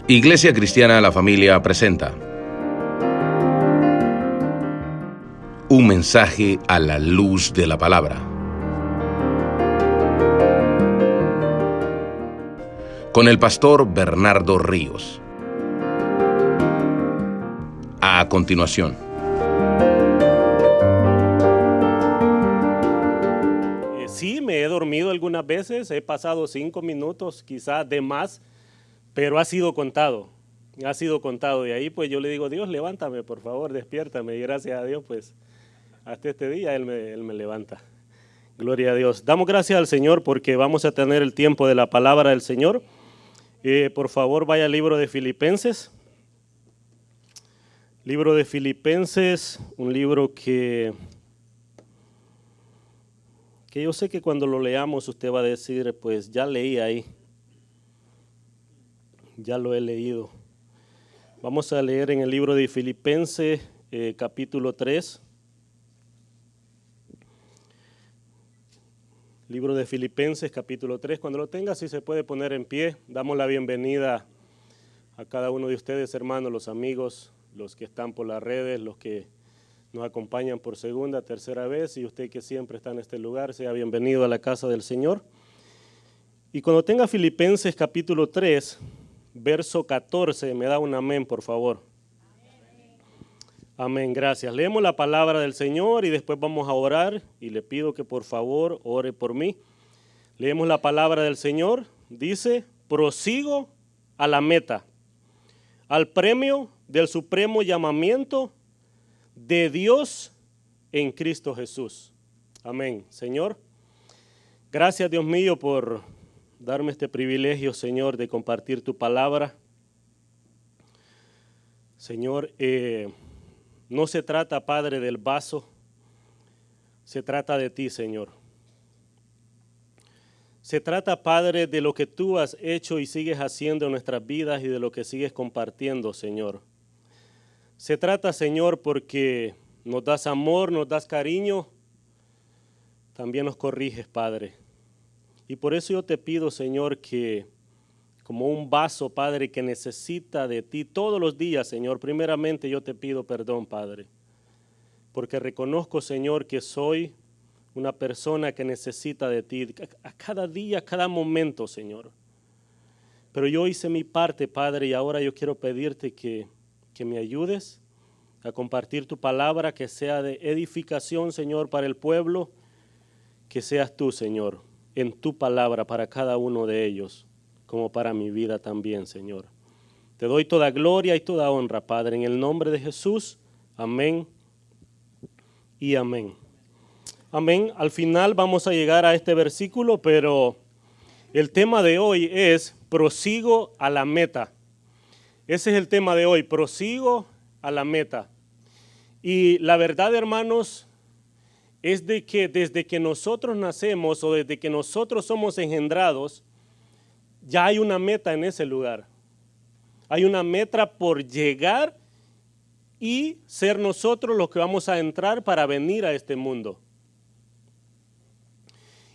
Iglesia Cristiana La Familia presenta un mensaje a la luz de la palabra. Con el pastor Bernardo Ríos. A continuación. Sí, me he dormido algunas veces, he pasado 5 minutos, quizás de más, pero ha sido contado. De ahí pues yo le digo, Dios, levántame, por favor, despiértame. Y gracias a Dios, pues hasta este día Él me levanta. Gloria a Dios. Damos gracias al Señor porque vamos a tener el tiempo de la palabra del Señor. Por favor, vaya al libro de Filipenses. Libro de Filipenses, un libro que yo sé que cuando lo leamos usted va a decir, pues ya leí ahí. Ya lo he leído. Vamos a leer en el libro de Filipenses, capítulo 3. Libro de Filipenses, capítulo 3. Cuando lo tenga, si se puede poner en pie. Damos la bienvenida a cada uno de ustedes, hermanos, los amigos, los que están por las redes, los que nos acompañan por segunda, tercera vez, y usted que siempre está en este lugar, sea bienvenido a la casa del Señor. Y cuando tenga Filipenses, capítulo 3, verso 14, me da un amén, por favor. Amén, gracias. Leemos la palabra del Señor y después vamos a orar y le pido que por favor ore por mí. Leemos la palabra del Señor, dice, prosigo a la meta, al premio del supremo llamamiento de Dios en Cristo Jesús. Amén. Señor, gracias Dios mío por darme este privilegio, Señor, de compartir tu palabra. Señor, no se trata, Padre, del vaso, se trata de ti, Señor. Se trata, Padre, de lo que tú has hecho y sigues haciendo en nuestras vidas y de lo que sigues compartiendo, Señor. Se trata, Señor, porque nos das amor, nos das cariño, también nos corriges, Padre. Y por eso yo te pido, Señor, que como un vaso, Padre, que necesita de ti todos los días, Señor, primeramente yo te pido perdón, Padre, porque reconozco, Señor, que soy una persona que necesita de ti a cada día, a cada momento, Señor. Pero yo hice mi parte, Padre, y ahora yo quiero pedirte que me ayudes a compartir tu palabra, que sea de edificación, Señor, para el pueblo, que seas tú, Señor, en tu palabra para cada uno de ellos, como para mi vida también, Señor. Te doy toda gloria y toda honra, Padre, en el nombre de Jesús. Amén y amén. Amén. Al final vamos a llegar a este versículo, pero el tema de hoy es prosigo a la meta. Ese es el tema de hoy, prosigo a la meta. Y la verdad, hermanos, es de que desde que nosotros nacemos o desde que nosotros somos engendrados, ya hay una meta en ese lugar. Hay una meta por llegar y ser nosotros los que vamos a entrar para venir a este mundo.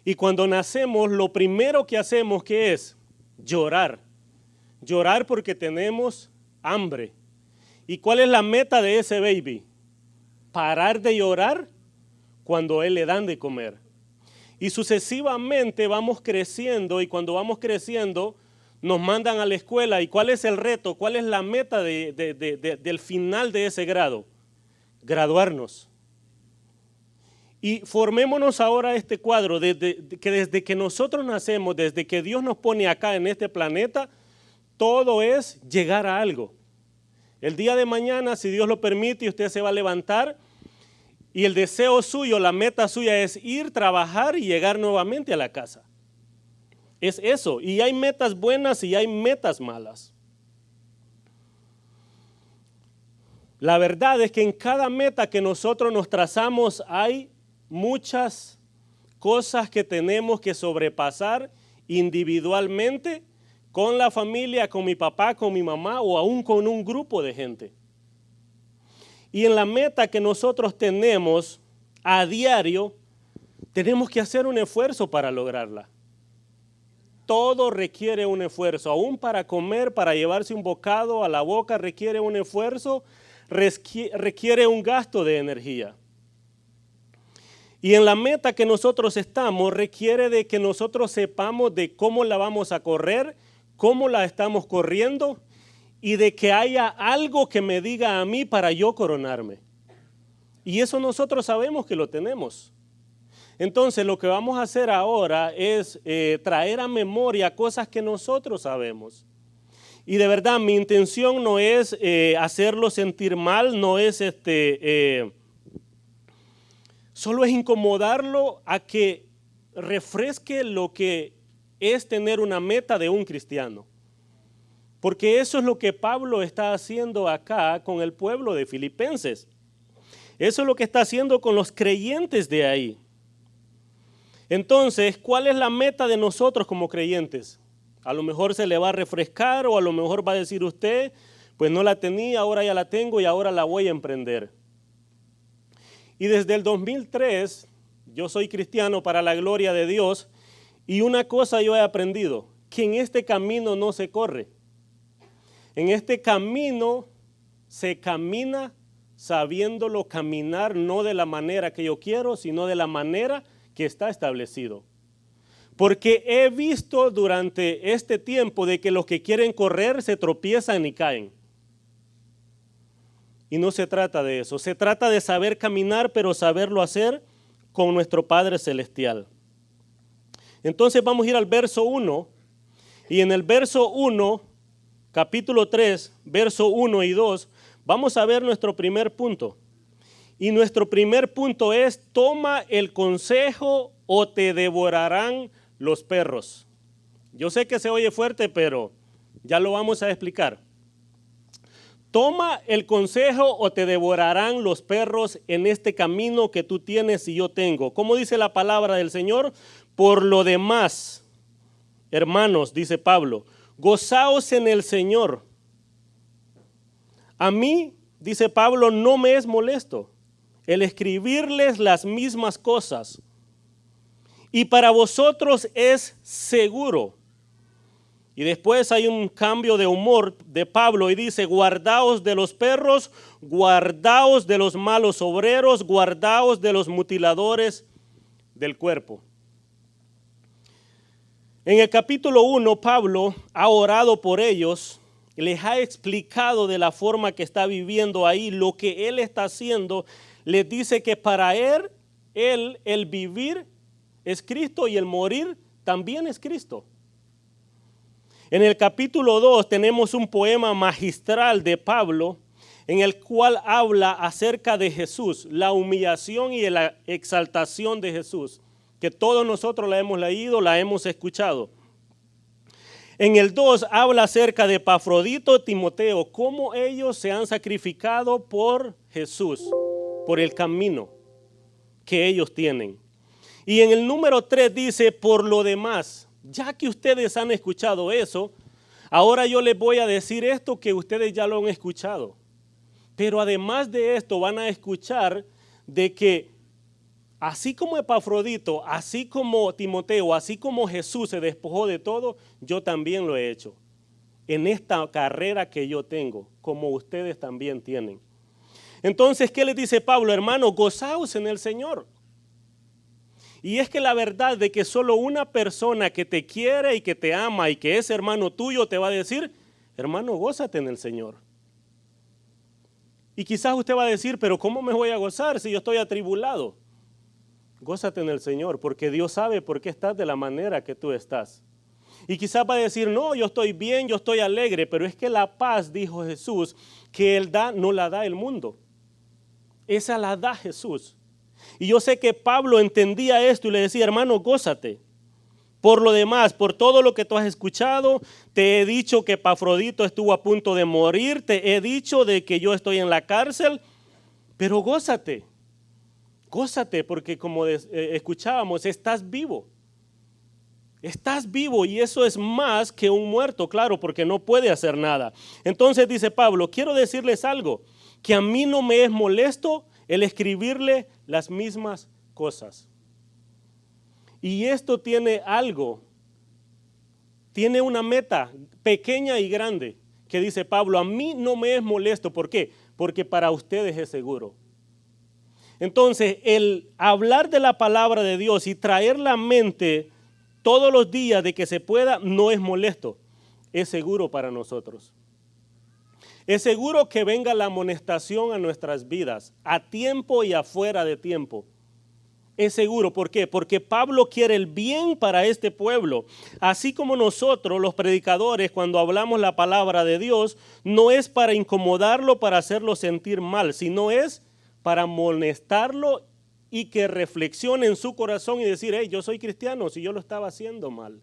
Y cuando nacemos, lo primero que hacemos, ¿qué es? Llorar. Llorar porque tenemos hambre. ¿Y cuál es la meta de ese baby? Parar de llorar cuando él le dan de comer. Y sucesivamente vamos creciendo y cuando vamos creciendo nos mandan a la escuela. ¿Y cuál es el reto? ¿Cuál es la meta del final de ese grado? Graduarnos. Y formémonos ahora este cuadro, desde que nosotros nacemos, desde que Dios nos pone acá en este planeta, todo es llegar a algo. El día de mañana, si Dios lo permite, usted se va a levantar y el deseo suyo, la meta suya es ir, trabajar y llegar nuevamente a la casa. Es eso, y hay metas buenas y hay metas malas. La verdad es que en cada meta que nosotros nos trazamos hay muchas cosas que tenemos que sobrepasar individualmente con la familia, con mi papá, con mi mamá o aún con un grupo de gente. Y en la meta que nosotros tenemos a diario, tenemos que hacer un esfuerzo para lograrla. todo requiere un esfuerzo. Aún para comer, para llevarse un bocado a la boca requiere un esfuerzo, requiere un gasto de energía. Y en la meta que nosotros estamos requiere de que nosotros sepamos de cómo la vamos a correr, cómo la estamos corriendo y de que haya algo que me diga a mí para yo coronarme. Y eso nosotros sabemos que lo tenemos. Entonces lo que vamos a hacer ahora es traer a memoria cosas que nosotros sabemos. Y de verdad mi intención no es hacerlo sentir mal, no es solo es incomodarlo a que refresque lo que es tener una meta de un cristiano. Porque eso es lo que Pablo está haciendo acá con el pueblo de Filipenses. Eso es lo que está haciendo con los creyentes de ahí. Entonces, ¿cuál es la meta de nosotros como creyentes? A lo mejor se le va a refrescar o a lo mejor va a decir usted, pues no la tenía, ahora ya la tengo y ahora la voy a emprender. Y desde el 2003, yo soy cristiano para la gloria de Dios y una cosa yo he aprendido, que en este camino no se corre. En este camino se camina sabiéndolo caminar no de la manera que yo quiero, sino de la manera que está establecido. Porque he visto durante este tiempo de que los que quieren correr se tropiezan y caen. Y no se trata de eso, se trata de saber caminar, pero saberlo hacer con nuestro Padre Celestial. Entonces vamos a ir al verso 1, y en el verso 1, capítulo 3, verso 1 y 2, vamos a ver nuestro primer punto. Y nuestro primer punto es, toma el consejo o te devorarán los perros. Yo sé que se oye fuerte, pero ya lo vamos a explicar. Toma el consejo o te devorarán los perros en este camino que tú tienes y yo tengo. ¿Cómo dice la palabra del Señor? Por lo demás, hermanos, dice Pablo, gozaos en el Señor. A mí, dice Pablo, no me es molesto el escribirles las mismas cosas. Y para vosotros es seguro. Y después hay un cambio de humor de Pablo y dice, guardaos de los perros, guardaos de los malos obreros, guardaos de los mutiladores del cuerpo. En el capítulo 1, Pablo ha orado por ellos, les ha explicado de la forma que está viviendo ahí, lo que él está haciendo. Les dice que para él el vivir es Cristo y el morir también es Cristo. En el capítulo 2 tenemos un poema magistral de Pablo en el cual habla acerca de Jesús, la humillación y la exaltación de Jesús, que todos nosotros la hemos leído, la hemos escuchado. En el 2 habla acerca de Epafrodito, Timoteo, cómo ellos se han sacrificado por Jesús, por el camino que ellos tienen. Y en el número 3 dice, por lo demás, ya que ustedes han escuchado eso, ahora yo les voy a decir esto que ustedes ya lo han escuchado. Pero además de esto van a escuchar de que así como Epafrodito, así como Timoteo, así como Jesús se despojó de todo, yo también lo he hecho. En esta carrera que yo tengo, como ustedes también tienen. Entonces, ¿qué les dice Pablo? Hermano, gozaos en el Señor. Y es que la verdad de que solo una persona que te quiere y que te ama y que es hermano tuyo te va a decir, hermano, gózate en el Señor. Y quizás usted va a decir, pero ¿cómo me voy a gozar si yo estoy atribulado? Gózate en el Señor, porque Dios sabe por qué estás de la manera que tú estás. Y quizás va a decir, no, yo estoy bien, yo estoy alegre, pero es que la paz, dijo Jesús, que Él da, no la da el mundo. Esa la da Jesús. Y yo sé que Pablo entendía esto y le decía, hermano, gózate. Por lo demás, por todo lo que tú has escuchado, te he dicho que Epafrodito estuvo a punto de morir, te he dicho de que yo estoy en la cárcel, pero gózate. Gózate porque como escuchábamos, estás vivo. Estás vivo y eso es más que un muerto, claro, porque no puede hacer nada. Entonces dice Pablo, quiero decirles algo, que a mí no me es molesto el escribirle las mismas cosas. Y esto tiene algo tiene una meta pequeña y grande que dice Pablo, a mí no me es molesto. ¿Por qué? Porque para ustedes es seguro. Entonces, el hablar de la palabra de Dios y traer la mente todos los días de que se pueda, no es molesto, es seguro para nosotros. Es seguro que venga la amonestación a nuestras vidas, a tiempo y afuera de tiempo. Es seguro, ¿por qué? Porque Pablo quiere el bien para este pueblo. Así como nosotros, los predicadores, cuando hablamos la palabra de Dios, no es para incomodarlo, para hacerlo sentir mal, sino es para amonestarlo y que reflexione en su corazón y decir, hey, yo soy cristiano, si yo lo estaba haciendo mal.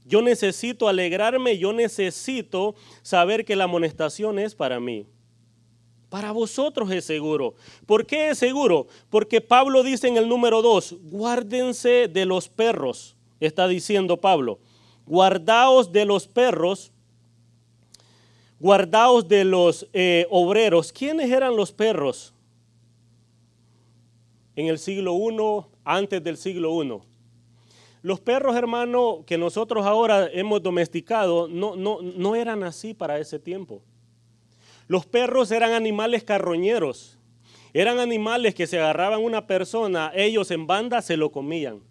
Yo necesito alegrarme, yo necesito saber que la amonestación es para mí. Para vosotros es seguro. ¿Por qué es seguro? Porque Pablo dice en el número 2, guárdense de los perros, está diciendo Pablo. Guardaos de los perros, guardaos de los obreros. ¿Quiénes eran los perros? En el siglo I, antes del siglo I. Los perros, hermano, que nosotros ahora hemos domesticado, no eran así para ese tiempo. Los perros eran animales carroñeros. Eran animales que se agarraban una persona, ellos en banda se lo comían.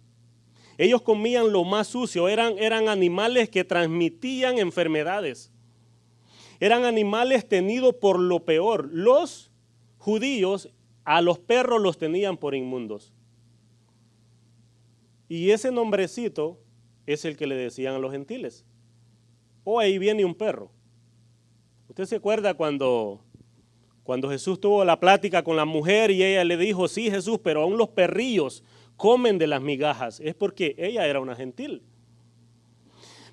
Ellos comían lo más sucio, eran animales que transmitían enfermedades. Eran animales tenidos por lo peor. Los judíos a los perros los tenían por inmundos. Y ese nombrecito es el que le decían a los gentiles. Oh, ahí viene un perro. ¿Usted se acuerda cuando Jesús tuvo la plática con la mujer y ella le dijo, sí Jesús, pero aún los perrillos comen de las migajas? Es porque ella era una gentil.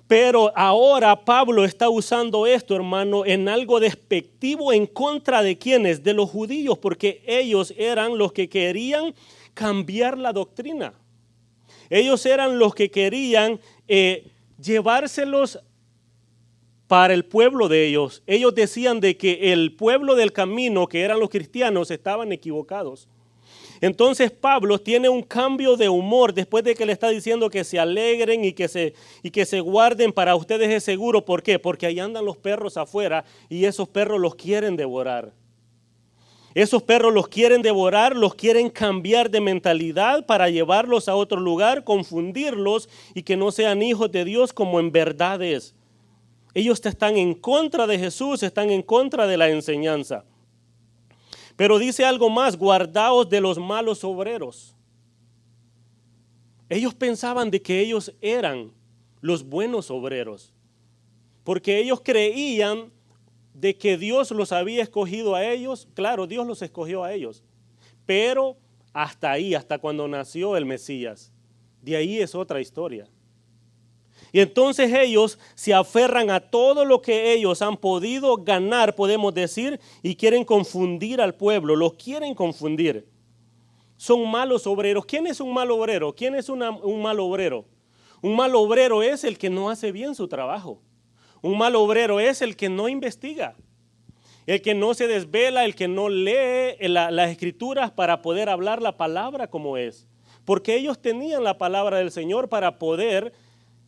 Pero ahora Pablo está usando esto, hermano, en algo despectivo en contra de ¿quiénes? De los judíos, porque ellos eran los que querían cambiar la doctrina. Ellos eran los que querían llevárselos para el pueblo de ellos. Ellos decían de que el pueblo del camino, que eran los cristianos, estaban equivocados. Entonces Pablo tiene un cambio de humor después de que le está diciendo que se alegren y que se guarden, para ustedes es seguro. ¿Por qué? Porque ahí andan los perros afuera y esos perros los quieren devorar. Esos perros los quieren devorar, los quieren cambiar de mentalidad para llevarlos a otro lugar, confundirlos y que no sean hijos de Dios como en verdad es. Ellos están en contra de Jesús, están en contra de la enseñanza. Pero dice algo más, guardaos de los malos obreros. Ellos pensaban de que ellos eran los buenos obreros, porque ellos creían de que Dios los había escogido a ellos. Claro, Dios los escogió a ellos, pero hasta ahí, hasta cuando nació el Mesías. De ahí es otra historia. Y entonces ellos se aferran a todo lo que ellos han podido ganar, podemos decir, y quieren confundir al pueblo, los quieren confundir. Son malos obreros. ¿Quién es un mal obrero? ¿Quién es un mal obrero? Un mal obrero es el que no hace bien su trabajo. Un mal obrero es el que no investiga, el que no se desvela, el que no lee las escrituras para poder hablar la palabra como es. Porque ellos tenían la palabra del Señor para poder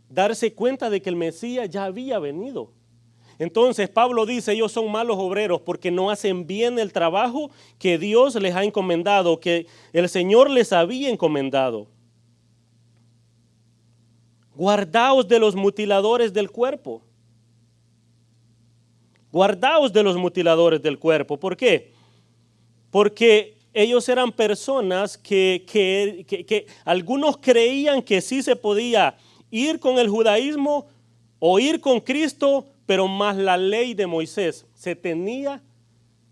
darse cuenta de que el Mesías ya había venido. Entonces Pablo dice, ellos son malos obreros porque no hacen bien el trabajo que Dios les ha encomendado, que el Señor les había encomendado. Guardaos de los mutiladores del cuerpo. Guardaos de los mutiladores del cuerpo. ¿Por qué? Porque ellos eran personas que algunos creían que sí se podía ir con el judaísmo o ir con Cristo, pero más la ley de Moisés. Se tenía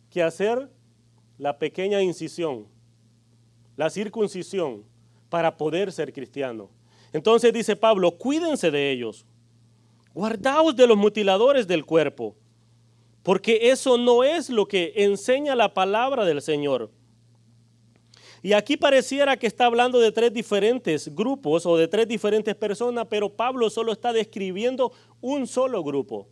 que hacer la pequeña incisión, la circuncisión, para poder ser cristiano. Entonces dice Pablo, cuídense de ellos. Guardaos de los mutiladores del cuerpo, porque eso no es lo que enseña la palabra del Señor. Y aquí pareciera que está hablando de tres diferentes grupos o de tres diferentes personas, pero Pablo solo está describiendo un solo grupo.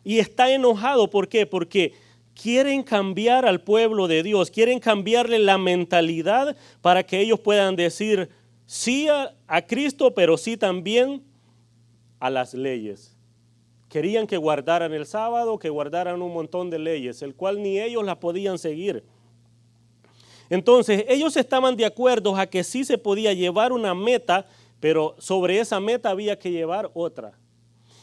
Y está enojado, ¿por qué? Porque quieren cambiar al pueblo de Dios, quieren cambiarle la mentalidad para que ellos puedan decir sí a Cristo, pero sí también a las leyes. Querían que guardaran el sábado, que guardaran un montón de leyes, el cual ni ellos las podían seguir. Entonces, ellos estaban de acuerdo a que sí se podía llevar una meta, pero sobre esa meta había que llevar otra.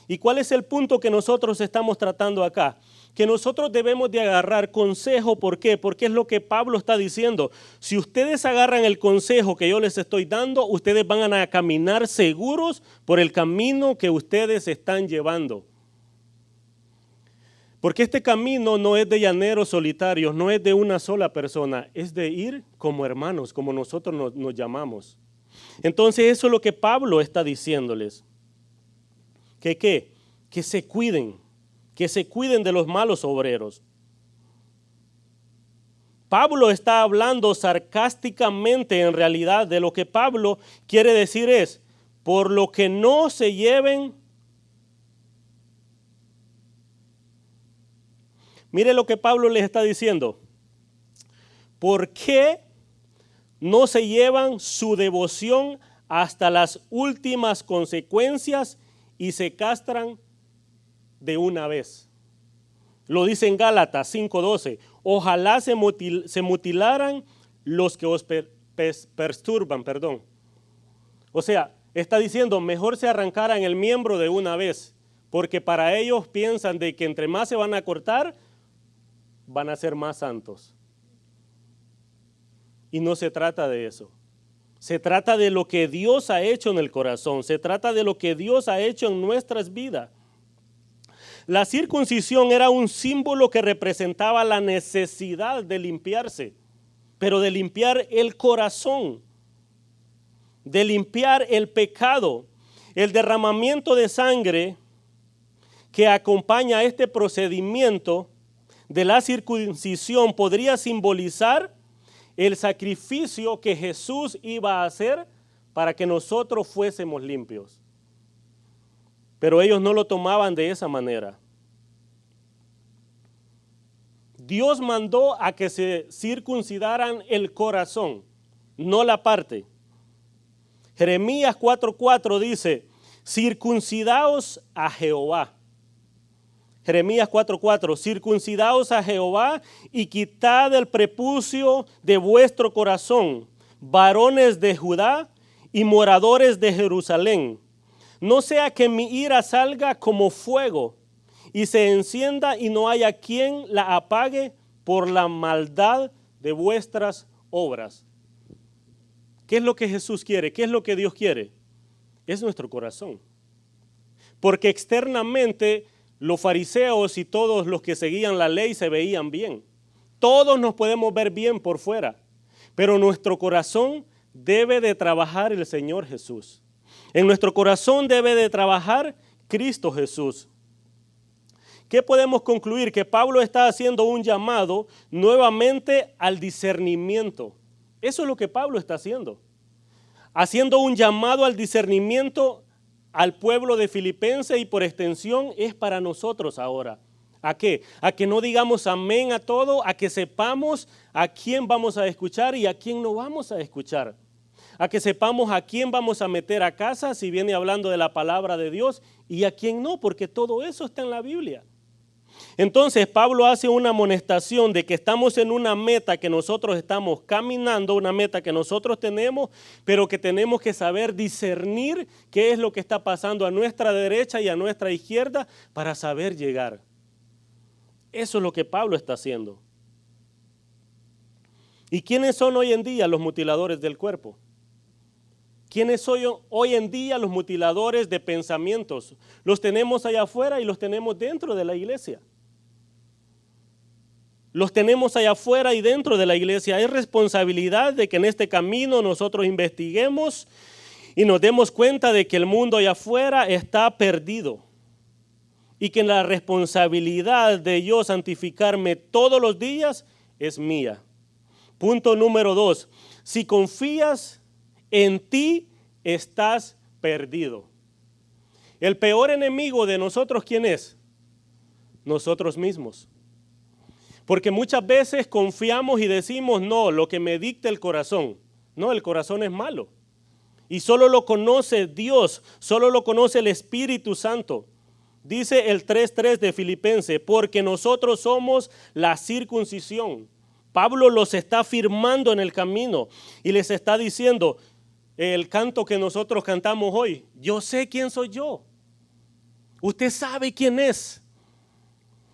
¿Y cuál es el punto que nosotros estamos tratando acá? Que nosotros debemos de agarrar consejo. ¿Por qué? Porque es lo que Pablo está diciendo. Si ustedes agarran el consejo que yo les estoy dando, ustedes van a caminar seguros por el camino que ustedes están llevando. Porque este camino no es de llaneros solitarios, no es de una sola persona, es de ir como hermanos, como nosotros nos llamamos. Entonces eso es lo que Pablo está diciéndoles. ¿Que qué? Que se cuiden de los malos obreros. Pablo está hablando sarcásticamente en realidad. De lo que Pablo quiere decir es, por lo que no se lleven. Mire lo que Pablo les está diciendo. ¿Por qué no se llevan su devoción hasta las últimas consecuencias y se castran de una vez? Lo dice en Gálatas 5:12. Ojalá se mutilaran los que os perturban. O sea, está diciendo, mejor se arrancaran el miembro de una vez, porque para ellos piensan de que entre más se van a cortar, van a ser más santos. Y no se trata de eso. Se trata de lo que Dios ha hecho en el corazón. Se trata de lo que Dios ha hecho en nuestras vidas. La circuncisión era un símbolo que representaba la necesidad de limpiarse, pero de limpiar el corazón, de limpiar el pecado. El derramamiento de sangre que acompaña a este procedimiento de la circuncisión podría simbolizar el sacrificio que Jesús iba a hacer para que nosotros fuésemos limpios. Pero ellos no lo tomaban de esa manera. Dios mandó a que se circuncidaran el corazón, no la parte. Jeremías 4:4 dice, circuncidaos a Jehová. Jeremías 4:4, circuncidaos a Jehová y quitad el prepucio de vuestro corazón, varones de Judá y moradores de Jerusalén. No sea que mi ira salga como fuego y se encienda y no haya quien la apague por la maldad de vuestras obras. ¿Qué es lo que Jesús quiere? ¿Qué es lo que Dios quiere? Es nuestro corazón. Porque externamente los fariseos y todos los que seguían la ley se veían bien. Todos nos podemos ver bien por fuera, pero nuestro corazón debe de trabajar el Señor Jesús. En nuestro corazón debe de trabajar Cristo Jesús. ¿Qué podemos concluir? Que Pablo está haciendo un llamado nuevamente al discernimiento. Eso es lo que Pablo está haciendo. Haciendo un llamado al discernimiento al pueblo de Filipenses y por extensión es para nosotros ahora. ¿A qué? A que no digamos amén a todo, a que sepamos a quién vamos a escuchar y a quién no vamos a escuchar. A que sepamos a quién vamos a meter a casa si viene hablando de la palabra de Dios y a quién no, porque todo eso está en la Biblia. Entonces Pablo hace una amonestación de que estamos en una meta que nosotros estamos caminando, una meta que nosotros tenemos, pero que tenemos que saber discernir qué es lo que está pasando a nuestra derecha y a nuestra izquierda para saber llegar. Eso es lo que Pablo está haciendo. ¿Y quiénes son hoy en día los mutiladores del cuerpo? ¿Quiénes son hoy en día los mutiladores de pensamientos? Los tenemos allá afuera y los tenemos dentro de la iglesia. Los tenemos allá afuera y dentro de la iglesia. Es responsabilidad de que en este camino nosotros investiguemos y nos demos cuenta de que el mundo allá afuera está perdido. Y que la responsabilidad de yo santificarme todos los días es mía. Punto número 2. Si confías en ti, estás perdido. El peor enemigo de nosotros, ¿quién es? Nosotros mismos. Porque muchas veces confiamos y decimos, no, lo que me dicta el corazón. No, el corazón es malo. Y solo lo conoce Dios, solo lo conoce el Espíritu Santo. Dice el 3:3 de Filipenses, porque nosotros somos la circuncisión. Pablo los está afirmando en el camino y les está diciendo, el canto que nosotros cantamos hoy, yo sé quién soy yo. Usted sabe quién es.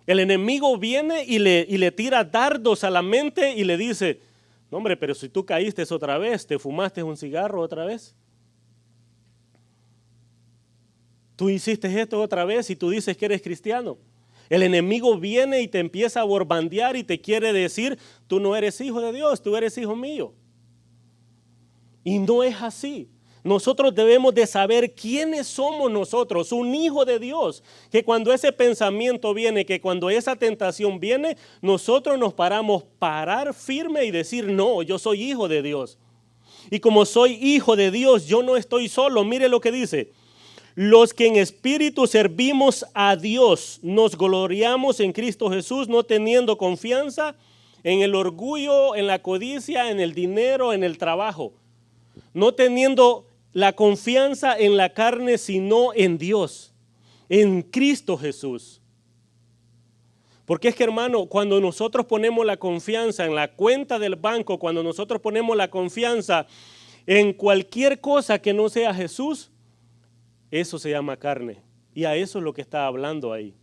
El enemigo viene y le tira dardos a la mente y le dice, no hombre, pero si tú caíste otra vez, te fumaste un cigarro otra vez. Tú hiciste esto otra vez y tú dices que eres cristiano. El enemigo viene y te empieza a borbandear y te quiere decir, tú no eres hijo de Dios, tú eres hijo mío. Y no es así. Nosotros debemos de saber quiénes somos nosotros, un hijo de Dios, que cuando ese pensamiento viene, que cuando esa tentación viene, nosotros nos parar firme y decir, no, yo soy hijo de Dios. Y como soy hijo de Dios, yo no estoy solo. Mire lo que dice, los que en espíritu servimos a Dios, nos gloriamos en Cristo Jesús, no teniendo confianza en el orgullo, en la codicia, en el dinero, en el trabajo. No teniendo la confianza en la carne, sino en Dios, en Cristo Jesús. Porque es que, hermano, cuando nosotros ponemos la confianza en la cuenta del banco, cuando nosotros ponemos la confianza en cualquier cosa que no sea Jesús, eso se llama carne. Y a eso es lo que está hablando ahí.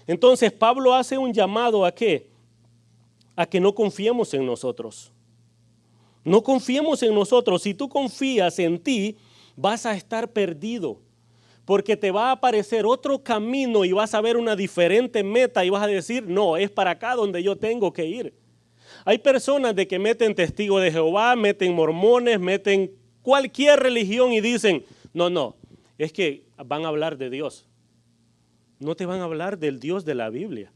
Entonces Pablo hace un llamado ¿a qué? A que no confiemos en nosotros. No confiemos en nosotros. Si tú confías en ti, vas a estar perdido. Porque te va a aparecer otro camino y vas a ver una diferente meta y vas a decir, no, es para acá donde yo tengo que ir. Hay personas de que meten testigos de Jehová, meten mormones, meten cualquier religión y dicen, no, es que van a hablar de Dios. No te van a hablar del Dios de la Biblia.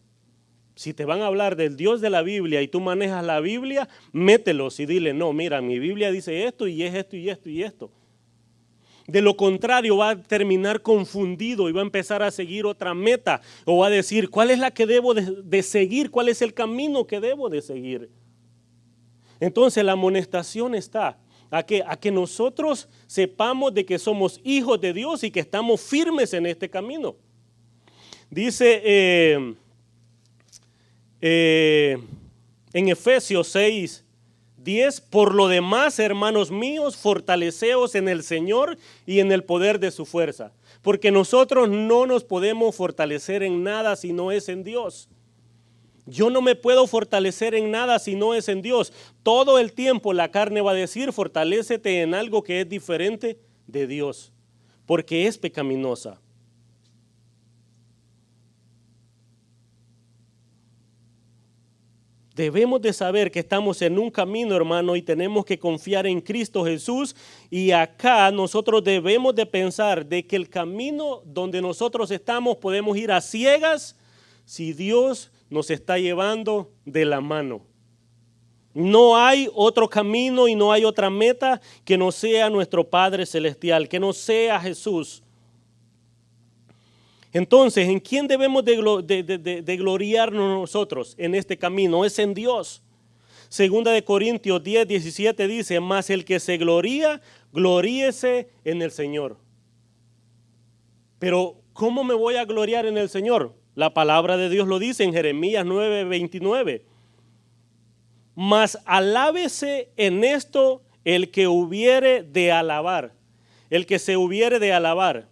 Si te van a hablar del Dios de la Biblia y tú manejas la Biblia, mételos y dile, no, mira, mi Biblia dice esto y es esto y esto y esto. De lo contrario va a terminar confundido y va a empezar a seguir otra meta o va a decir, ¿cuál es la que debo de seguir? ¿Cuál es el camino que debo de seguir? Entonces la amonestación está a que nosotros sepamos de que somos hijos de Dios y que estamos firmes en este camino. Dice en Efesios 6:10, por lo demás, hermanos míos, fortaleceos en el Señor y en el poder de su fuerza, porque nosotros no nos podemos fortalecer en nada si no es en Dios. Yo no me puedo fortalecer en nada si no es en Dios. Todo el tiempo la carne va a decir, fortalécete en algo que es diferente de Dios, porque es pecaminosa. Debemos de saber que estamos en un camino, hermano, y tenemos que confiar en Cristo Jesús. Y acá nosotros debemos de pensar de que el camino donde nosotros estamos podemos ir a ciegas si Dios nos está llevando de la mano. No hay otro camino y no hay otra meta que no sea nuestro Padre Celestial, que no sea Jesús. Entonces, ¿en quién debemos de gloriarnos nosotros en este camino? Es en Dios. Segunda de Corintios 10:17 dice, mas el que se gloría, gloríese en el Señor. Pero, ¿cómo me voy a gloriar en el Señor? La palabra de Dios lo dice en Jeremías 9:29. Mas alábese en esto el que hubiere de alabar, el que se hubiere de alabar.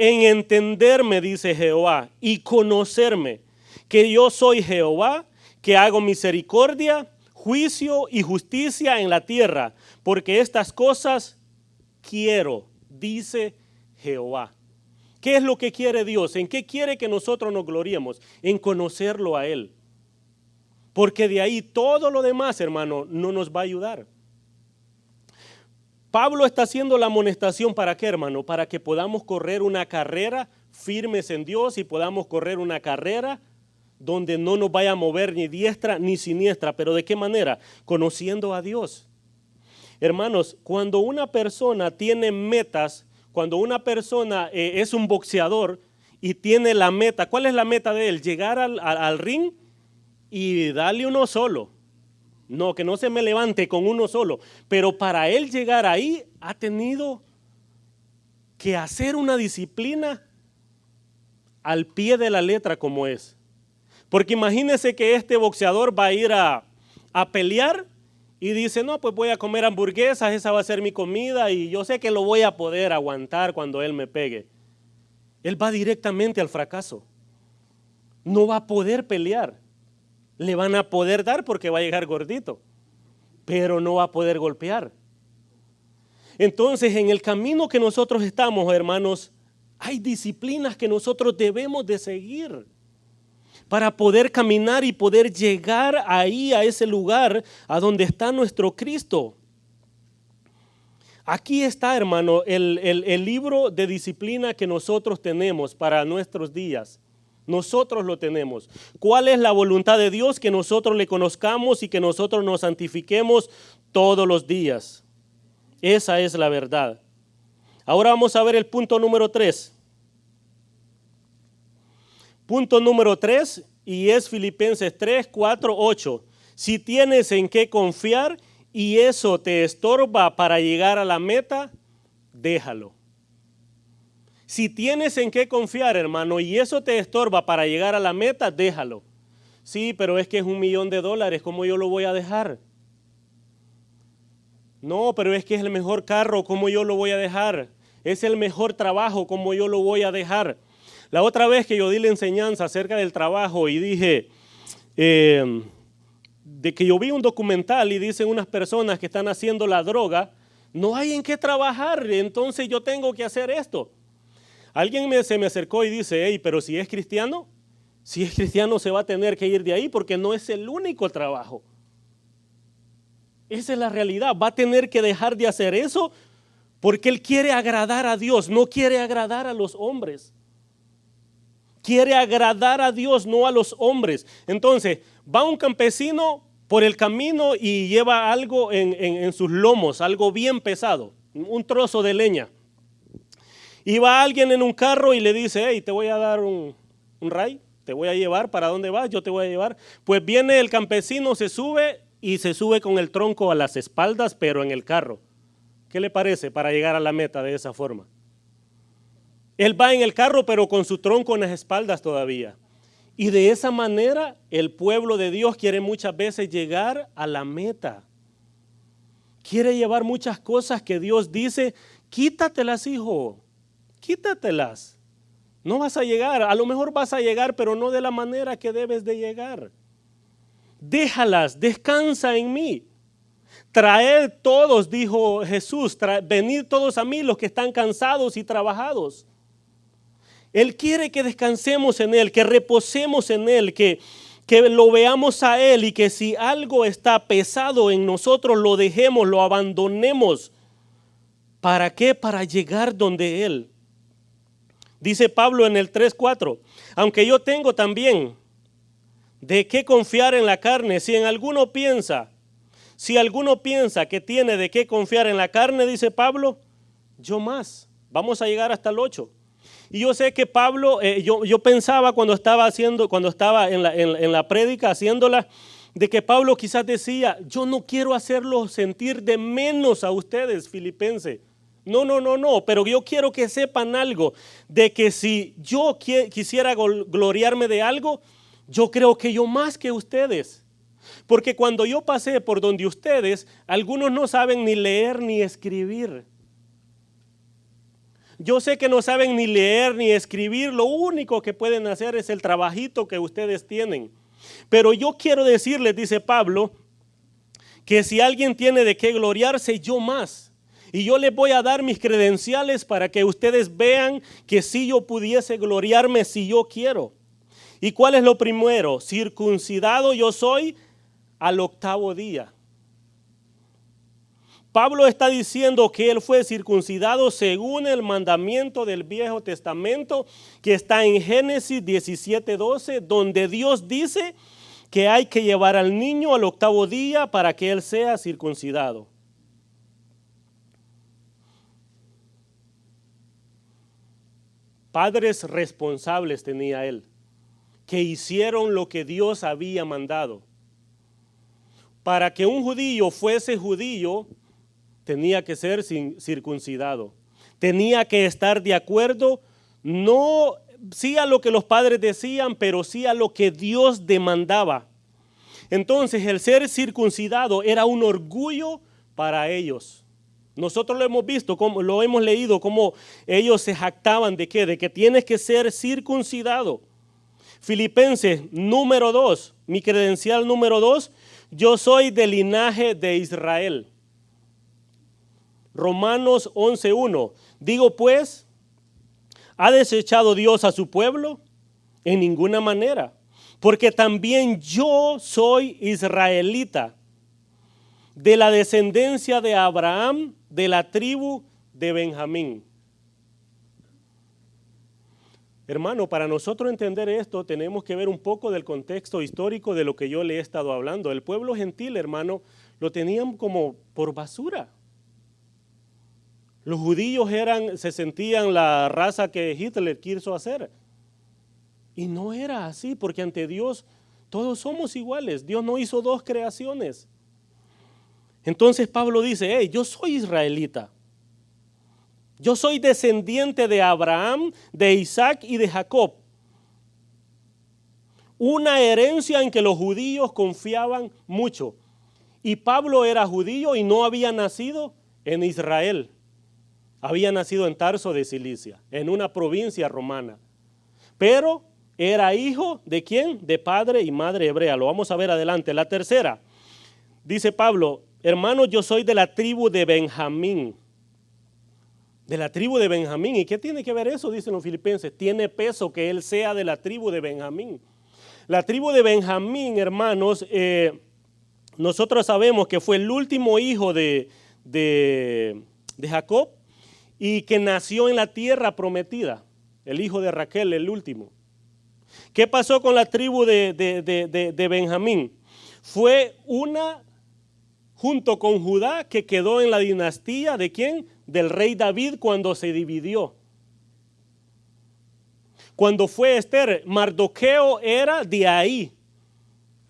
En entenderme, dice Jehová, y conocerme, que yo soy Jehová, que hago misericordia, juicio y justicia en la tierra, porque estas cosas quiero, dice Jehová. ¿Qué es lo que quiere Dios? ¿En qué quiere que nosotros nos gloriemos? En conocerlo a Él. Porque de ahí todo lo demás, hermano, no nos va a ayudar. Pablo está haciendo la amonestación ¿para qué, hermano? Para que podamos correr una carrera firmes en Dios y podamos correr una carrera donde no nos vaya a mover ni diestra ni siniestra. ¿Pero de qué manera? Conociendo a Dios. Hermanos, cuando una persona tiene metas, cuando una persona es un boxeador y tiene la meta, ¿cuál es la meta de él? Llegar al ring y darle uno solo. No, que no se me levante con uno solo. Pero para él llegar ahí ha tenido que hacer una disciplina al pie de la letra como es. Porque imagínese que este boxeador va a ir a pelear y dice, no, pues voy a comer hamburguesas, esa va a ser mi comida y yo sé que lo voy a poder aguantar cuando él me pegue. Él va directamente al fracaso. No va a poder pelear. Le van a poder dar porque va a llegar gordito, pero no va a poder golpear. Entonces, en el camino que nosotros estamos, hermanos, hay disciplinas que nosotros debemos de seguir para poder caminar y poder llegar ahí a ese lugar a donde está nuestro Cristo. Aquí está, hermano, el libro de disciplina que nosotros tenemos para nuestros días. Nosotros lo tenemos. ¿Cuál es la voluntad de Dios? Que nosotros le conozcamos y que nosotros nos santifiquemos todos los días. Esa es la verdad. Ahora vamos a ver el punto número 3. Punto número 3, y es Filipenses 3, 4, 8. Si tienes en qué confiar y eso te estorba para llegar a la meta, déjalo. Si tienes en qué confiar, hermano, y eso te estorba para llegar a la meta, déjalo. Sí, pero es que es $1,000,000, ¿cómo yo lo voy a dejar? No, pero es que es el mejor carro, ¿cómo yo lo voy a dejar? Es el mejor trabajo, ¿cómo yo lo voy a dejar? La otra vez que yo di la enseñanza acerca del trabajo y dije de que yo vi un documental y dicen unas personas que están haciendo la droga, no hay en qué trabajar, entonces yo tengo que hacer esto. Alguien se me acercó y dice, hey, pero si es cristiano se va a tener que ir de ahí porque no es el único trabajo. Esa es la realidad, va a tener que dejar de hacer eso porque él quiere agradar a Dios, no quiere agradar a los hombres. Quiere agradar a Dios, no a los hombres. Entonces, va un campesino por el camino y lleva algo en sus lomos, algo bien pesado, un trozo de leña. Y va alguien en un carro y le dice, hey, te voy a dar un ray, te voy a llevar, ¿para dónde vas? Yo te voy a llevar. Pues viene el campesino, se sube y se sube con el tronco a las espaldas, pero en el carro. ¿Qué le parece para llegar a la meta de esa forma? Él va en el carro, pero con su tronco en las espaldas todavía. Y de esa manera el pueblo de Dios quiere muchas veces llegar a la meta. Quiere llevar muchas cosas que Dios dice, quítatelas, hijo. Quítatelas. No vas a llegar, a lo mejor vas a llegar, pero no de la manera que debes de llegar. Déjalas, descansa en mí. Traed todos, dijo Jesús, venid todos a mí los que están cansados y trabajados. Él quiere que descansemos en Él, que reposemos en Él, que lo veamos a Él y que si algo está pesado en nosotros lo dejemos, lo abandonemos. ¿Para qué? Para llegar donde Él. Dice Pablo en el 3:4, aunque yo tengo también de qué confiar en la carne, si alguno piensa que tiene de qué confiar en la carne, dice Pablo, yo más. Vamos a llegar hasta el 8. Y yo sé que Pablo, yo pensaba cuando estaba en la prédica haciéndola, de que Pablo quizás decía, yo no quiero hacerlo sentir de menos a ustedes, filipenses. No, pero yo quiero que sepan algo, de que si yo quisiera gloriarme de algo, yo creo que yo más que ustedes. Porque cuando yo pasé por donde ustedes, algunos no saben ni leer ni escribir. Yo sé que no saben ni leer ni escribir, lo único que pueden hacer es el trabajito que ustedes tienen. Pero yo quiero decirles, dice Pablo, que si alguien tiene de qué gloriarse, yo más. Y yo les voy a dar mis credenciales para que ustedes vean que si yo pudiese gloriarme si yo quiero. ¿Y cuál es lo primero? Circuncidado yo soy al 8º día. Pablo está diciendo que él fue circuncidado según el mandamiento del Viejo Testamento que está en Génesis 17:12, donde Dios dice que hay que llevar al niño al 8º día para que él sea circuncidado. Padres responsables tenía él, que hicieron lo que Dios había mandado. para que un judío fuese judío, tenía que ser circuncidado. Tenía que estar de acuerdo, no sí a lo que los padres decían, pero sí a lo que Dios demandaba. Entonces el ser circuncidado era un orgullo para ellos. Nosotros lo hemos visto, lo hemos leído, cómo ellos se jactaban de ¿qué? De que tienes que ser circuncidado. Filipenses número 2, mi credencial número 2, yo soy del linaje de Israel. Romanos 11:1, digo pues, ¿ha desechado Dios a su pueblo? En ninguna manera, porque también yo soy israelita, de la descendencia de Abraham, de la tribu de Benjamín. Hermano, para nosotros entender esto, tenemos que ver un poco del contexto histórico de lo que yo le he estado hablando. El pueblo gentil, hermano, lo tenían como por basura. Los judíos se sentían la raza que Hitler quiso hacer. Y no era así, porque ante Dios todos somos iguales. Dios no hizo dos creaciones. Entonces Pablo dice, hey, yo soy israelita. Yo soy descendiente de Abraham, de Isaac y de Jacob. Una herencia en que los judíos confiaban mucho. Y Pablo era judío y no había nacido en Israel. Había nacido en Tarso de Cilicia, en una provincia romana. Pero era hijo de ¿quién? De padre y madre hebrea. Lo vamos a ver adelante. La tercera, dice Pablo, hermano, yo soy de la tribu de Benjamín. De la tribu de Benjamín. ¿Y qué tiene que ver eso? Dicen los filipenses. Tiene peso que él sea de la tribu de Benjamín. La tribu de Benjamín, hermanos, nosotros sabemos que fue el último hijo de Jacob y que nació en la tierra prometida. El hijo de Raquel, el último. ¿Qué pasó con la tribu de Benjamín? Fue una, junto con Judá, que quedó en la dinastía ¿de quién? Del rey David cuando se dividió. Cuando fue Esther, Mardoqueo era de ahí,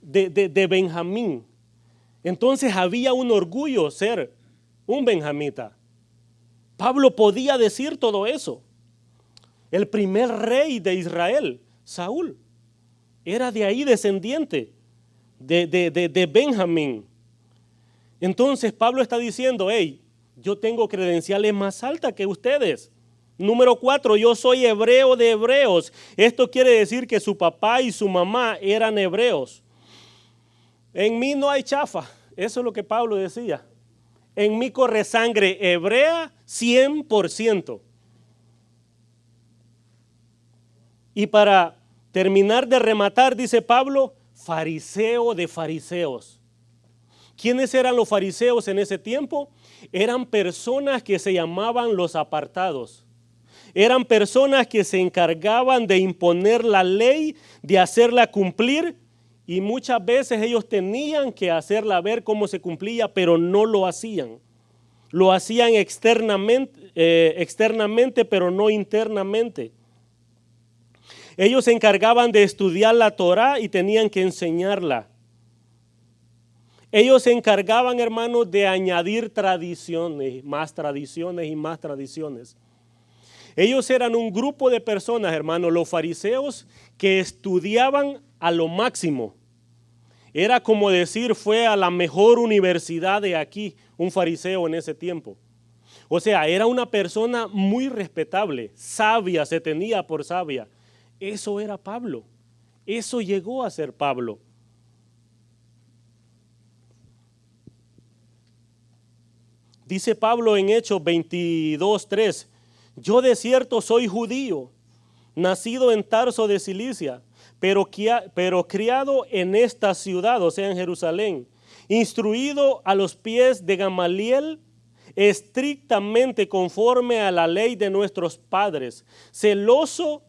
de Benjamín. Entonces había un orgullo ser un benjamita. Pablo podía decir todo eso. El primer rey de Israel, Saúl, era de ahí descendiente, de Benjamín. Entonces Pablo está diciendo, hey, yo tengo credenciales más altas que ustedes. Número 4, yo soy hebreo de hebreos. Esto quiere decir que su papá y su mamá eran hebreos. En mí no hay chafa. Eso es lo que Pablo decía. En mí corre sangre hebrea 100%. Y para terminar de rematar, dice Pablo, fariseo de fariseos. ¿Quiénes eran los fariseos en ese tiempo? Eran personas que se llamaban los apartados. Eran personas que se encargaban de imponer la ley, de hacerla cumplir, y muchas veces ellos tenían que hacerla ver cómo se cumplía, pero no lo hacían. Lo hacían externamente, pero no internamente. Ellos se encargaban de estudiar la Torá y tenían que enseñarla. Ellos se encargaban, hermanos, de añadir tradiciones y más tradiciones. Ellos eran un grupo de personas, hermanos, los fariseos, que estudiaban a lo máximo. Era como decir, fue a la mejor universidad de aquí, un fariseo en ese tiempo. O sea, era una persona muy respetable, sabia, se tenía por sabia. Eso era Pablo. Eso llegó a ser Pablo. Dice Pablo en Hechos 22:3, yo de cierto soy judío, nacido en Tarso de Cilicia, pero criado en esta ciudad, o sea en Jerusalén, instruido a los pies de Gamaliel, estrictamente conforme a la ley de nuestros padres, celoso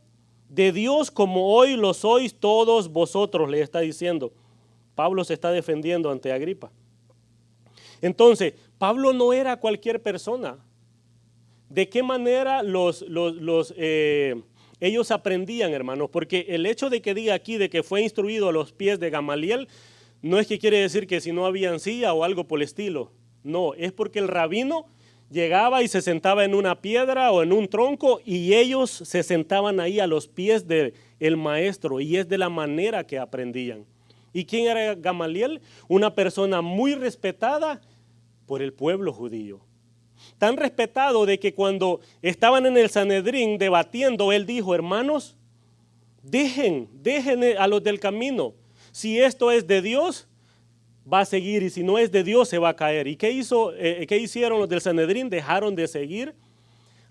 de Dios como hoy lo sois todos vosotros, le está diciendo. Pablo se está defendiendo ante Agripa. Entonces, Pablo no era cualquier persona. ¿De qué manera ellos aprendían, hermanos? Porque el hecho de que diga aquí de que fue instruido a los pies de Gamaliel, no es que quiere decir que si no había silla o algo por el estilo. No, es porque el rabino llegaba y se sentaba en una piedra o en un tronco y ellos se sentaban ahí a los pies del maestro y es de la manera que aprendían. ¿Y quién era Gamaliel? Una persona muy respetada por el pueblo judío. Tan respetado de que cuando estaban en el Sanedrín debatiendo, él dijo, hermanos, dejen a los del camino. Si esto es de Dios, va a seguir, y si no es de Dios, se va a caer. ¿Y qué hicieron los del Sanedrín? Dejaron de seguir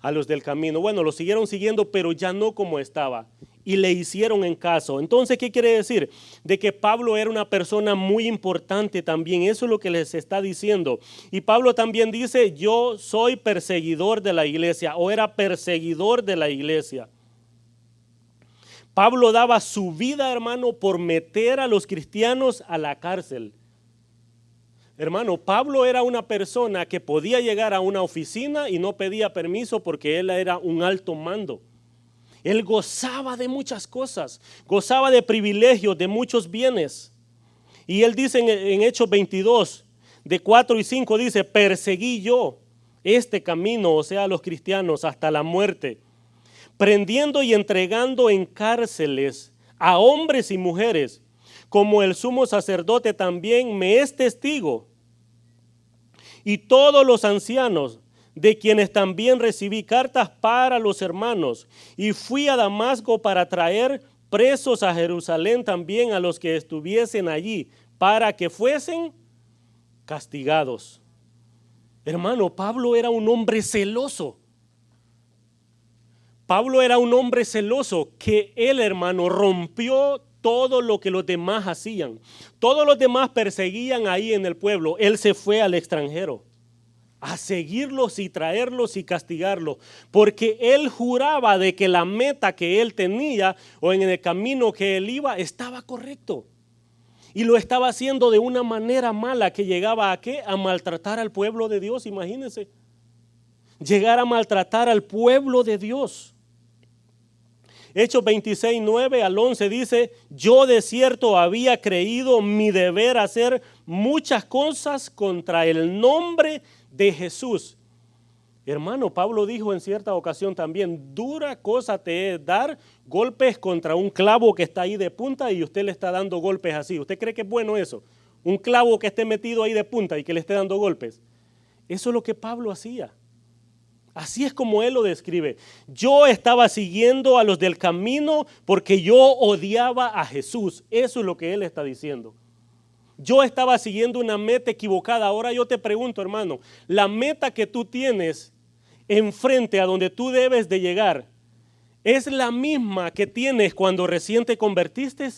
a los del camino. Bueno, los siguieron siguiendo, pero ya no como estaba. Y le hicieron en caso. Entonces, ¿qué quiere decir? De que Pablo era una persona muy importante también. Eso es lo que les está diciendo. Y Pablo también dice, yo soy perseguidor de la iglesia, o era perseguidor de la iglesia. Pablo daba su vida, hermano, por meter a los cristianos a la cárcel. Hermano, Pablo era una persona que podía llegar a una oficina y no pedía permiso porque él era un alto mando. Él gozaba de muchas cosas, gozaba de privilegios, de muchos bienes. Y él dice en Hechos 22, de 4 y 5, dice, perseguí yo este camino, o sea, a los cristianos, hasta la muerte, prendiendo y entregando en cárceles a hombres y mujeres, como el sumo sacerdote también me es testigo, y todos los ancianos, de quienes también recibí cartas para los hermanos, y fui a Damasco para traer presos a Jerusalén también a los que estuviesen allí, para que fuesen castigados. Hermano, Pablo era un hombre celoso. Pablo era un hombre celoso que él, hermano, rompió todo lo que los demás hacían. Todos los demás perseguían ahí en el pueblo. Él se fue al extranjero a seguirlos y traerlos y castigarlos, porque él juraba de que la meta que él tenía o en el camino que él iba estaba correcto. Y lo estaba haciendo de una manera mala que llegaba ¿a qué? A maltratar al pueblo de Dios, imagínense. Llegar a maltratar al pueblo de Dios. Hechos 26, 9 al 11 dice, yo de cierto había creído mi deber hacer muchas cosas contra el nombre de Jesús. Hermano, Pablo dijo en cierta ocasión también, dura cosa te es dar golpes contra un clavo que está ahí de punta y usted le está dando golpes así. ¿Usted cree que es bueno eso? Un clavo que esté metido ahí de punta y que le esté dando golpes. Eso es lo que Pablo hacía. Así es como él lo describe. Yo estaba siguiendo a los del camino porque yo odiaba a Jesús. Eso es lo que él está diciendo. Yo estaba siguiendo una meta equivocada. Ahora yo te pregunto, hermano, la meta que tú tienes enfrente a donde tú debes de llegar, ¿es la misma que tienes cuando recién te convertiste?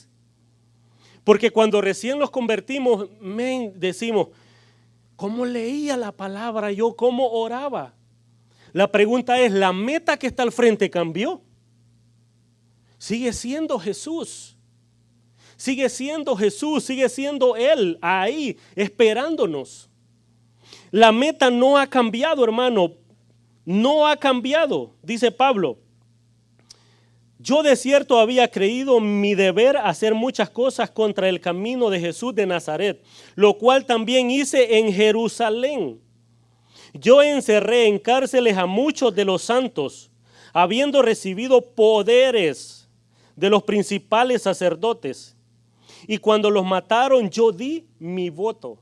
Porque cuando recién nos convertimos, decimos, ¿cómo leía la palabra yo? ¿Cómo oraba? La pregunta es, ¿la meta que está al frente cambió? Sigue siendo Jesús. Sigue siendo Jesús, sigue siendo Él ahí esperándonos. La meta no ha cambiado, hermano. No ha cambiado, dice Pablo. Yo de cierto había creído mi deber hacer muchas cosas contra el camino de Jesús de Nazaret, lo cual también hice en Jerusalén. Yo encerré en cárceles a muchos de los santos, habiendo recibido poderes de los principales sacerdotes. Y cuando los mataron, yo di mi voto.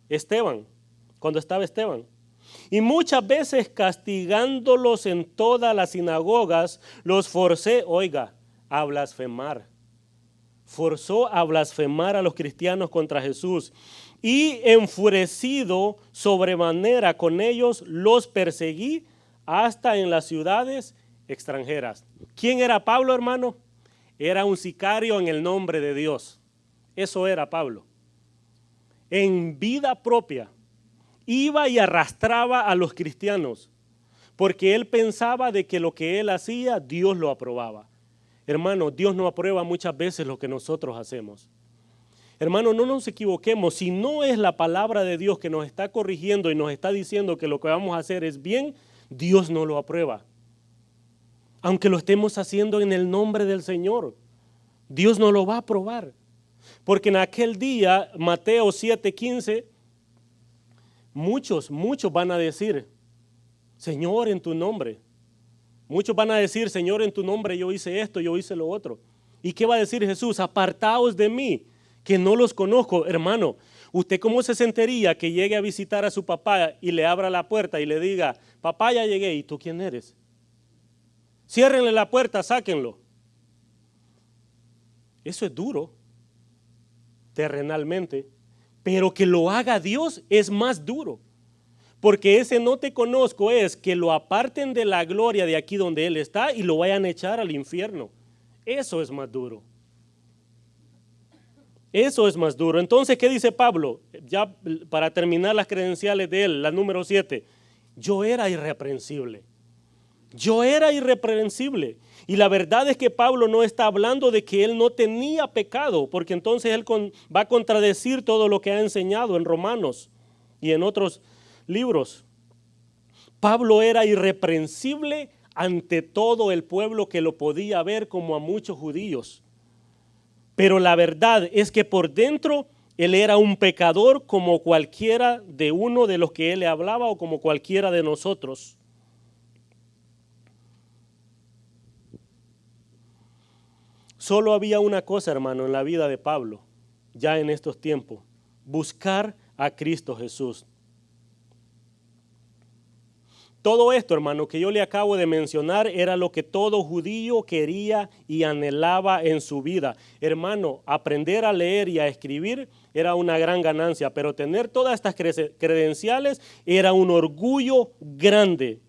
Esteban, cuando estaba Esteban. Y muchas veces castigándolos en todas las sinagogas, los forcé, oiga, a blasfemar. Forzó a blasfemar a los cristianos contra Jesús. Y enfurecido sobremanera con ellos, los perseguí hasta en las ciudades extranjeras. ¿Quién era Pablo, hermano? Era un sicario en el nombre de Dios. Eso era Pablo. En vida propia iba y arrastraba a los cristianos porque él pensaba de que lo que él hacía Dios lo aprobaba. Hermano, Dios no aprueba muchas veces lo que nosotros hacemos. Hermano, no nos equivoquemos. Si no es la palabra de Dios que nos está corrigiendo y nos está diciendo que lo que vamos a hacer es bien, Dios no lo aprueba. Aunque lo estemos haciendo en el nombre del Señor, Dios no lo va a aprobar. Porque en aquel día, Mateo 7:15, muchos van a decir, Señor, en tu nombre. Muchos van a decir, Señor, en tu nombre yo hice esto, yo hice lo otro. ¿Y qué va a decir Jesús? Apartaos de mí, que no los conozco. Hermano, ¿usted cómo se sentiría que llegue a visitar a su papá y le abra la puerta y le diga, papá, ya llegué, ¿y tú quién eres? Ciérrenle la puerta, sáquenlo. Eso es duro, terrenalmente, pero que lo haga Dios es más duro. Porque ese no te conozco es que lo aparten de la gloria de aquí donde Él está y lo vayan a echar al infierno. Eso es más duro. Eso es más duro. Entonces, ¿qué dice Pablo? Ya para terminar las credenciales de él, la número 7. Yo era irreprensible. Yo era irreprensible. Y la verdad es que Pablo no está hablando de que él no tenía pecado, porque entonces él va a contradecir todo lo que ha enseñado en Romanos y en otros libros. Pablo era irreprensible ante todo el pueblo que lo podía ver, como a muchos judíos. Pero la verdad es que por dentro él era un pecador como cualquiera de uno de los que él le hablaba o como cualquiera de nosotros. Solo había una cosa, hermano, en la vida de Pablo, ya en estos tiempos: buscar a Cristo Jesús. Todo esto, hermano, que yo le acabo de mencionar era lo que todo judío quería y anhelaba en su vida. Hermano, aprender a leer y a escribir era una gran ganancia, pero tener todas estas credenciales era un orgullo grande.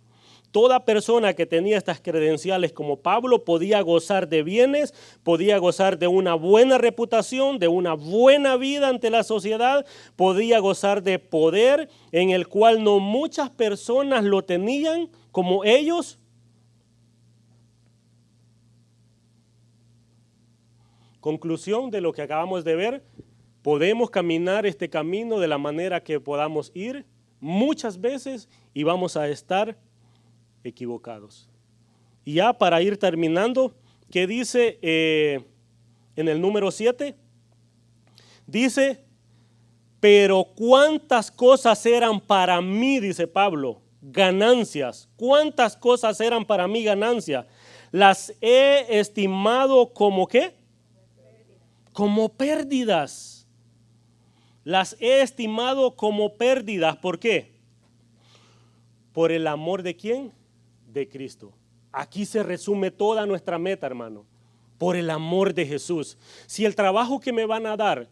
Toda persona que tenía estas credenciales como Pablo podía gozar de bienes, podía gozar de una buena reputación, de una buena vida ante la sociedad, podía gozar de poder en el cual no muchas personas lo tenían como ellos. Conclusión de lo que acabamos de ver: podemos caminar este camino de la manera que podamos ir muchas veces y vamos a estar equivocados. Y ya para ir terminando, ¿qué dice en el número 7? Dice, pero cuántas cosas eran para mí, dice Pablo, ganancias. ¿Cuántas cosas eran para mí ganancias? Las he estimado como ¿qué? Como pérdidas. Las he estimado como pérdidas. ¿Por qué? ¿Por el amor de quién? De Cristo. Aquí se resume toda nuestra meta, hermano. Por el amor de Jesús. Si el trabajo que me van a dar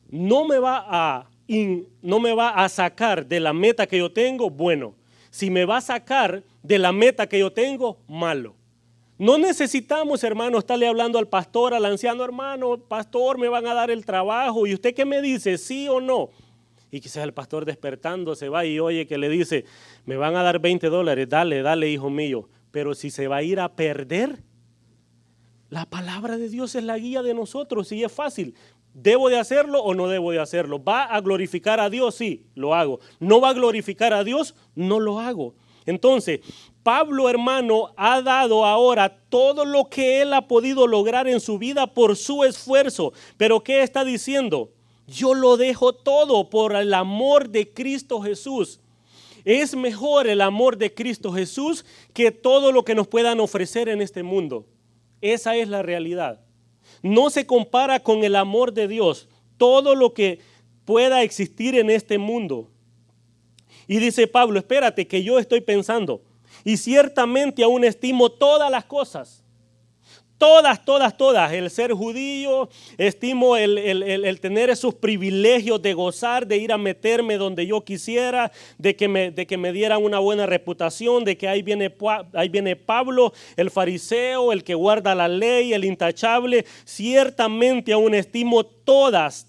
no me va a sacar de la meta que yo tengo, bueno. Si me va a sacar de la meta que yo tengo, malo. No necesitamos, hermano, estarle hablando al pastor, al anciano: hermano, pastor, me van a dar el trabajo. ¿Y usted qué me dice? ¿Sí o no? Y quizás el pastor despertando se va y oye que le dice: me van a dar $20, dale, hijo mío. Pero si se va a ir a perder, la palabra de Dios es la guía de nosotros y es fácil. ¿Debo de hacerlo o no debo de hacerlo? ¿Va a glorificar a Dios? Sí, lo hago. ¿No va a glorificar a Dios? No lo hago. Entonces, Pablo, hermano, ha dado ahora todo lo que él ha podido lograr en su vida por su esfuerzo. ¿Pero qué está diciendo? Yo lo dejo todo por el amor de Cristo Jesús. Es mejor el amor de Cristo Jesús que todo lo que nos puedan ofrecer en este mundo. Esa es la realidad. No se compara con el amor de Dios, todo lo que pueda existir en este mundo. Y dice Pablo: espérate, que yo estoy pensando, y ciertamente aún estimo todas las cosas. Todas, el ser judío, estimo el tener esos privilegios de gozar, de ir a meterme donde yo quisiera, de que me dieran una buena reputación, de que ahí viene Pablo, el fariseo, el que guarda la ley, el intachable. Ciertamente aún estimo todas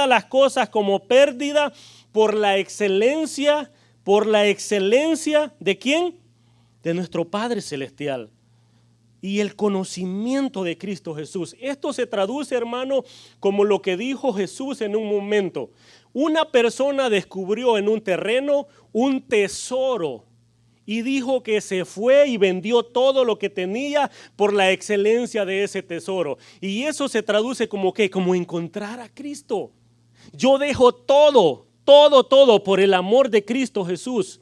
las cosas como pérdida por la excelencia ¿de quién? De nuestro Padre Celestial. Y el conocimiento de Cristo Jesús. Esto se traduce, hermano, como lo que dijo Jesús en un momento. Una persona descubrió en un terreno un tesoro Y dijo que se fue y vendió todo lo que tenía por la excelencia de ese tesoro. Y eso se traduce como ¿qué? Como encontrar a Cristo. Yo dejo todo por el amor de Cristo Jesús.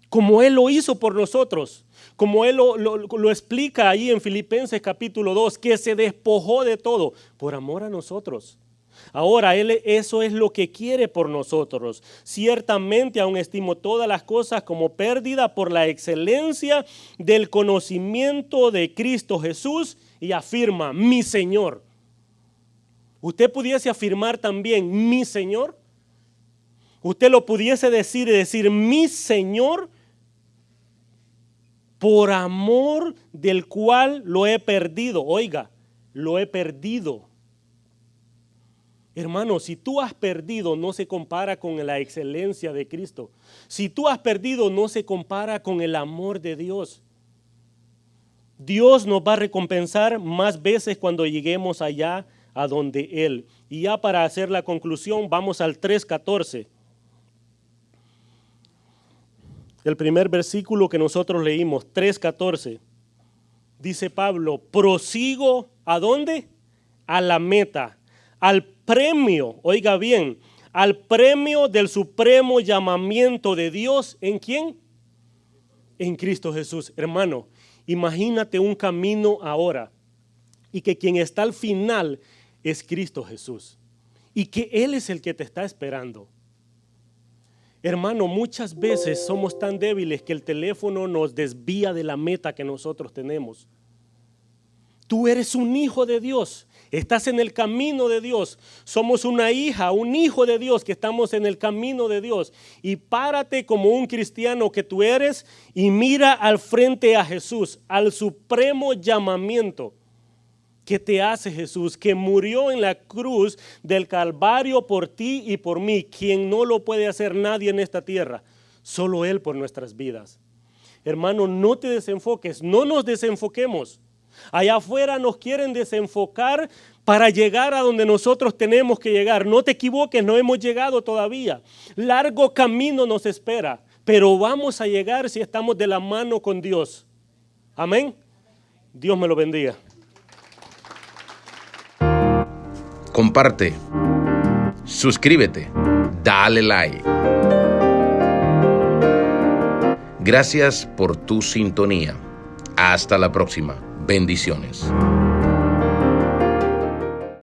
Como Él lo hizo por nosotros. Como Él lo explica ahí en Filipenses capítulo 2, que se despojó de todo por amor a nosotros. Ahora Él eso es lo que quiere por nosotros. Ciertamente aún estimo todas las cosas como pérdida por la excelencia del conocimiento de Cristo Jesús, y afirma, mi Señor. Usted pudiese afirmar también, mi Señor. Usted lo pudiese decir y decir, mi Señor, por amor del cual lo he perdido. Oiga, lo he perdido. Hermano, si tú has perdido, no se compara con la excelencia de Cristo. Si tú has perdido, no se compara con el amor de Dios. Dios nos va a recompensar más veces cuando lleguemos allá a donde Él. Y ya para hacer la conclusión, vamos al 3:14. El primer versículo que nosotros leímos, 3:14. Dice Pablo, prosigo, ¿a dónde? A la meta, al premio, oiga bien, al premio del supremo llamamiento de Dios, ¿en quién? En Cristo Jesús. Hermano, imagínate un camino ahora y que quien está al final es Cristo Jesús y que Él es el que te está esperando. Hermano, muchas veces somos tan débiles que el teléfono nos desvía de la meta que nosotros tenemos. Tú eres un hijo de Dios, estás en el camino de Dios. Somos una hija, un hijo de Dios que estamos en el camino de Dios. Y párate como un cristiano que tú eres y mira al frente a Jesús, al supremo llamamiento que te hace Jesús, que murió en la cruz del Calvario por ti y por mí, quien no lo puede hacer nadie en esta tierra, solo Él por nuestras vidas. Hermano, no te desenfoques, no nos desenfoquemos. Allá afuera nos quieren desenfocar para llegar a donde nosotros tenemos que llegar. No te equivoques, no hemos llegado todavía. Largo camino nos espera, pero vamos a llegar si estamos de la mano con Dios. Amén. Dios me lo bendiga. Comparte, suscríbete, dale like. Gracias por tu sintonía. Hasta la próxima. Bendiciones.